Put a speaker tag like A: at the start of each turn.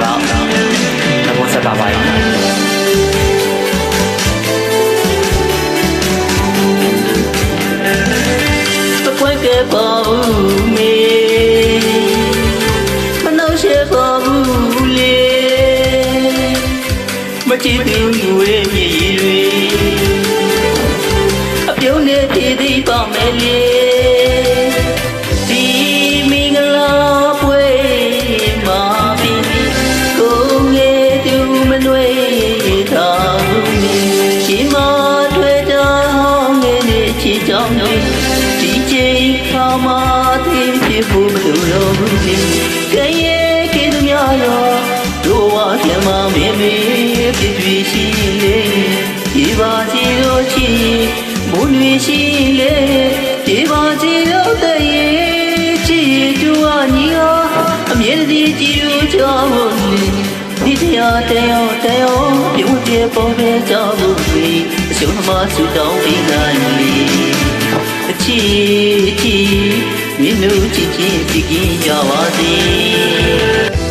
A: လောက်သဘောဆက်ပါပါရော
B: ခွဲကပေါ်ဘူးမေမနှောက်ရှက်ပေါ်ဘူးလေမကြည့်သူဝေးမြည်တွေအပြုံးနဲ့တည်တည်ပါမယ်လေဒီမင်္ဂလာပွဲမှာပြီးကိုငယ်သူမနှွေးတာဘူးရှင်မတွေ့တာငယ်နဲ့ချစ်ကြောင်းနေဒီချိန်ခါမှသိဖြစ်ဖို့မလိုတော့ဘူးကဲရဲ့ကဲသူများရောတို့ဝါပြန်မမေမေဖြစ်ပြီးရှိလေဒီပါစီတို့ချီမွန်တွေရှိလေဒီပါစီတို့တည်းချီတူအညီရောအမြဲတည်းကြည်လို့ကြောက်ဒီတရားတရားတရားပြုံးပြေပေါ်ပဲကြောက်လို့အရှုံးမှဆူတောင်းပြီးနိုင်လေအချီမင်းတို့ချစ်ချင်းပြင်းကြပါစေ